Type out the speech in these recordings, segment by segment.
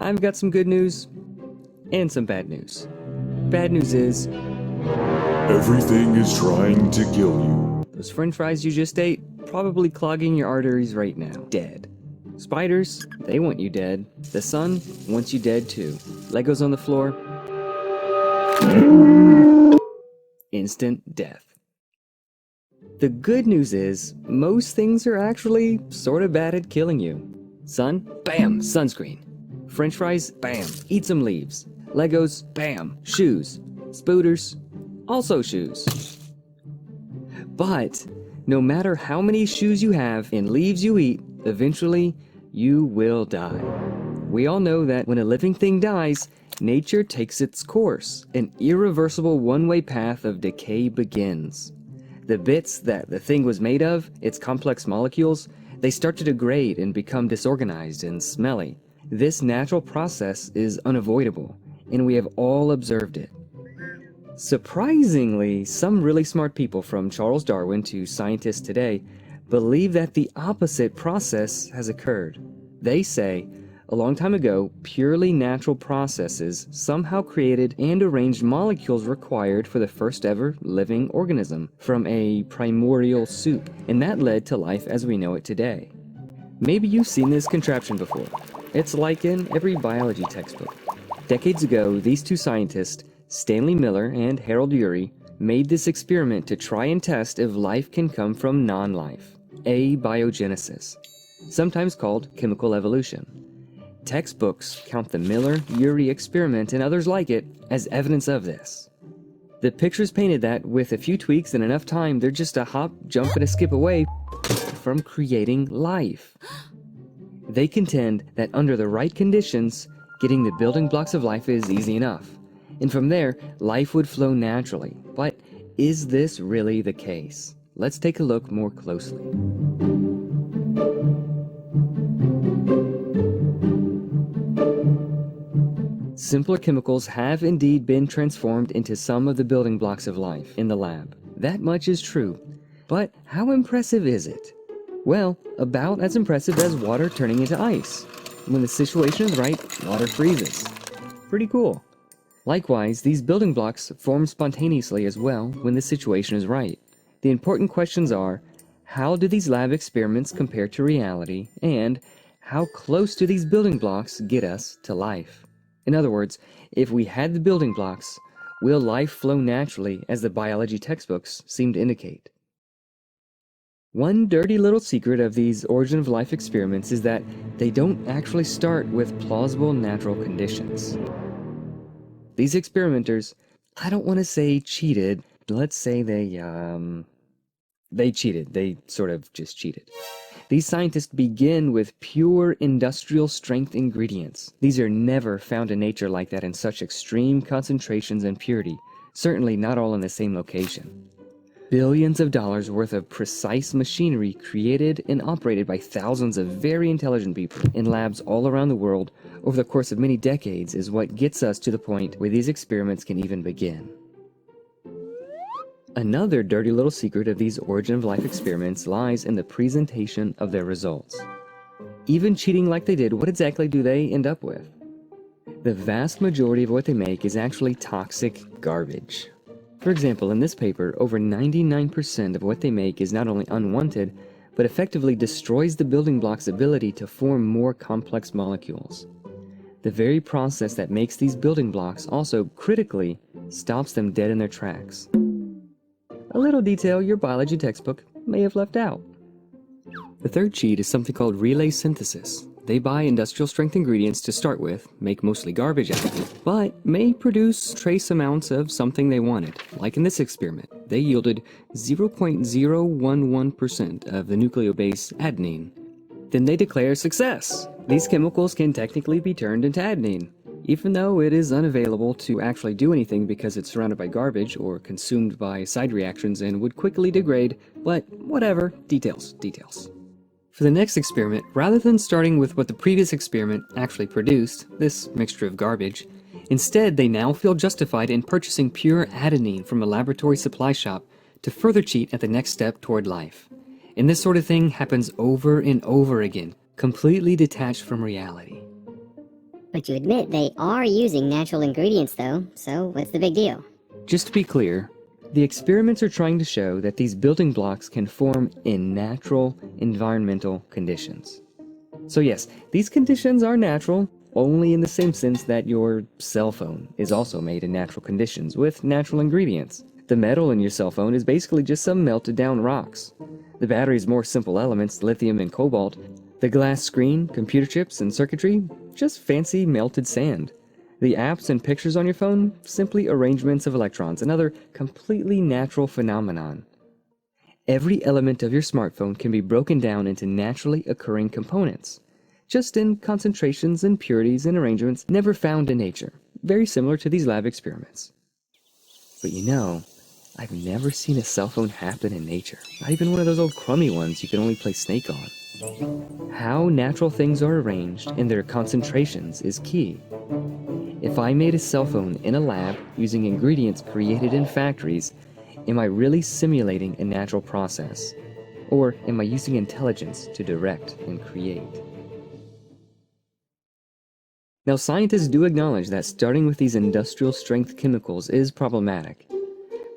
I've got some good news and some bad news. Bad news is everything is trying to kill you. those french fries you just ate, probably clogging your arteries right now. Dead. Spiders, they want you dead. The sun wants you dead too. Legos on the floor. Instant death. The good news is, most things are actually sort of bad at killing you. Sun? Bam! Sunscreen. French fries? Bam! Eat some leaves. Legos? Bam! Shoes. Spooters? Also shoes. But, no matter how many shoes you have and leaves you eat, eventually, you will die. We all know that when a living thing dies, nature takes its course. An irreversible one-way path of decay begins. The bits that the thing was made of, its complex molecules, they start to degrade and become disorganized and smelly. This natural process is unavoidable, and we have all observed it. Surprisingly, some really smart people, from Charles Darwin to scientists today, believe that the opposite process has occurred. They say, a long time ago, purely natural processes somehow created and arranged molecules required for the first ever living organism from a primordial soup, and that led to life as we know it today. Maybe you've seen this contraption before. It's like in every biology textbook. Decades ago, these two scientists, Stanley Miller and Harold Urey, made this experiment to try and test if life can come from non-life, abiogenesis, sometimes called chemical evolution. Textbooks count the Miller-Urey experiment and others like it as evidence of this. The pictures painted that, with a few tweaks and enough time, they're just a hop, jump, and a skip away from creating life. They contend that under the right conditions, getting the building blocks of life is easy enough, and from there, life would flow naturally. But is this really the case? Let's take a look more closely. Simpler chemicals have indeed been transformed into some of the building blocks of life in the lab. That much is true. But how impressive is it? Well, about as impressive as water turning into ice. When the situation is right, water freezes. Pretty cool. Likewise, these building blocks form spontaneously as well when the situation is right. The important questions are, how do these lab experiments compare to reality, and how close do these building blocks get us to life? In other words, if we had the building blocks, will life flow naturally as the biology textbooks seem to indicate? One dirty little secret of these origin of life experiments is that they don't actually start with plausible natural conditions. These experimenters, I don't want to say cheated, let's say they cheated. They sort of just cheated. These scientists begin with pure industrial strength ingredients. These are never found in nature like that in such extreme concentrations and purity, certainly not all in the same location. Billions of dollars worth of precise machinery created and operated by thousands of very intelligent people in labs all around the world over the course of many decades is what gets us to the point where these experiments can even begin. Another dirty little secret of these origin of life experiments lies in the presentation of their results. Even cheating like they did, what exactly do they end up with? The vast majority of what they make is actually toxic garbage. For example, in this paper, over 99% of what they make is not only unwanted, but effectively destroys the building block's ability to form more complex molecules. The very process that makes these building blocks also, critically, stops them dead in their tracks. A little detail your biology textbook may have left out. The third cheat is something called relay synthesis. They buy industrial strength ingredients to start with, make mostly garbage out of it, but may produce trace amounts of something they wanted. Like in this experiment, they yielded 0.011% of the nucleobase adenine. Then they declare success. These chemicals can technically be turned into adenine, even though it is unavailable to actually do anything because it's surrounded by garbage or consumed by side reactions and would quickly degrade, but whatever, details. For the next experiment, rather than starting with what the previous experiment actually produced, this mixture of garbage, instead they now feel justified in purchasing pure adenine from a laboratory supply shop to further cheat at the next step toward life. And this sort of thing happens over and over again, completely detached from reality. But you admit they are using natural ingredients though, so what's the big deal? Just to be clear, the experiments are trying to show that these building blocks can form in natural environmental conditions. So yes, these conditions are natural, only in the same sense that your cell phone is also made in natural conditions with natural ingredients. The metal in your cell phone is basically just some melted down rocks. The battery's more simple elements, lithium and cobalt. The glass screen, computer chips, and circuitry, just fancy melted sand. The apps and pictures on your phone, simply arrangements of electrons, another completely natural phenomenon. Every element of your smartphone can be broken down into naturally occurring components, just in concentrations and purities and arrangements never found in nature, very similar to these lab experiments. But you know, I've never seen a cell phone happen in nature, not even one of those old crummy ones you can only play Snake on. How natural things are arranged and their concentrations is key. If I made a cell phone in a lab using ingredients created in factories, am I really simulating a natural process? Or am I using intelligence to direct and create? Now, scientists do acknowledge that starting with these industrial-strength chemicals is problematic,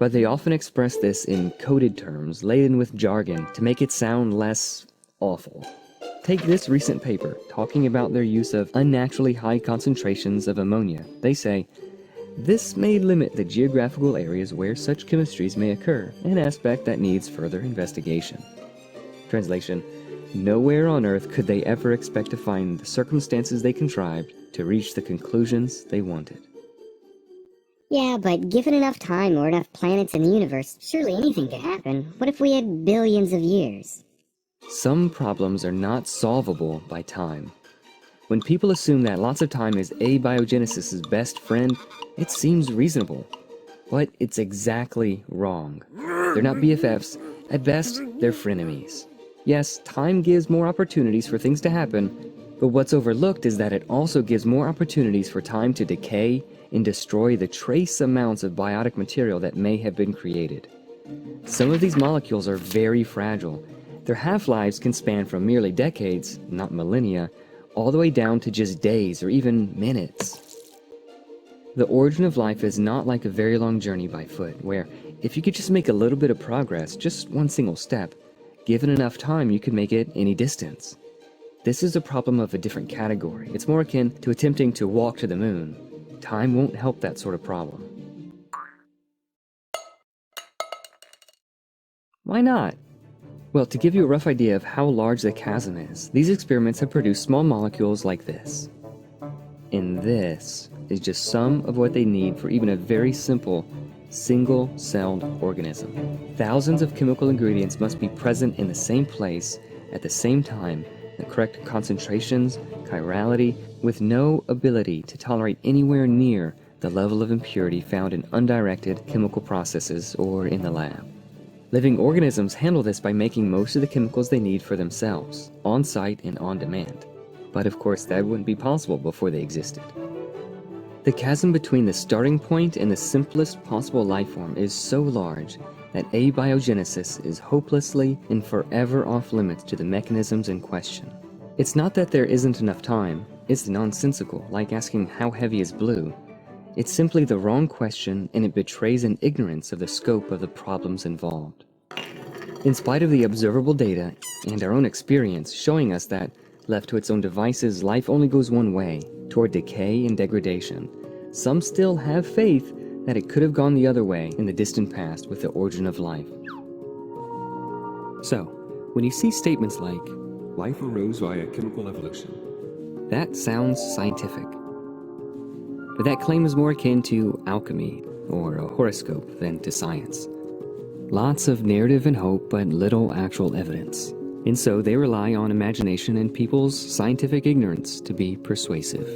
but they often express this in coded terms laden with jargon to make it sound less awful. Take this recent paper talking about their use of unnaturally high concentrations of ammonia. They say, this may limit the geographical areas where such chemistries may occur, an aspect that needs further investigation. Translation: nowhere on Earth could they ever expect to find the circumstances they contrived to reach the conclusions they wanted. Yeah, but given enough time or enough planets in the universe, surely anything could happen. What if we had billions of years? Some problems are not solvable by time. When people assume that lots of time is abiogenesis' best friend, it seems reasonable. But it's exactly wrong. They're not BFFs. At best, they're frenemies. Yes, time gives more opportunities for things to happen, but what's overlooked is that it also gives more opportunities for time to decay and destroy the trace amounts of biotic material that may have been created. Some of these molecules are very fragile. Their half-lives can span from merely decades, not millennia, all the way down to just days or even minutes. The origin of life is not like a very long journey by foot, where if you could just make a little bit of progress, just one single step, given enough time you could make it any distance. This is a problem of a different category. It's more akin to attempting to walk to the moon. Time won't help that sort of problem. Why not? Well, to give you a rough idea of how large the chasm is, these experiments have produced small molecules like this. And this is just some of what they need for even a very simple, single-celled organism. Thousands of chemical ingredients must be present in the same place at the same time, the correct concentrations, chirality, with no ability to tolerate anywhere near the level of impurity found in undirected chemical processes or in the lab. Living organisms handle this by making most of the chemicals they need for themselves, on-site and on demand. But of course that wouldn't be possible before they existed. The chasm between the starting point and the simplest possible life form is so large that abiogenesis is hopelessly and forever off limits to the mechanisms in question. It's not that there isn't enough time, it's nonsensical, like asking how heavy is blue. It's simply the wrong question, and it betrays an ignorance of the scope of the problems involved. In spite of the observable data and our own experience showing us that, left to its own devices, life only goes one way, toward decay and degradation, some still have faith that it could have gone the other way in the distant past with the origin of life. So, when you see statements like, "Life arose via chemical evolution," that sounds scientific. But that claim is more akin to alchemy or a horoscope than to science. Lots of narrative and hope, but little actual evidence. And so they rely on imagination and people's scientific ignorance to be persuasive.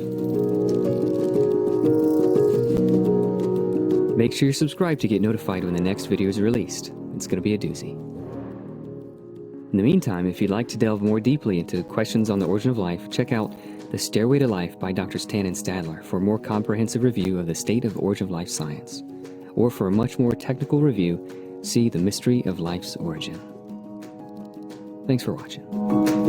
Make sure you're subscribed to get notified when the next video is released. It's going to be a doozy. In the meantime, if you'd like to delve more deeply into questions on the origin of life, check out The Stairway to Life by Drs. Tan and Stadler for a more comprehensive review of the state of origin of life science. Or for a much more technical review, see The Mystery of Life's Origin. Thanks for watching.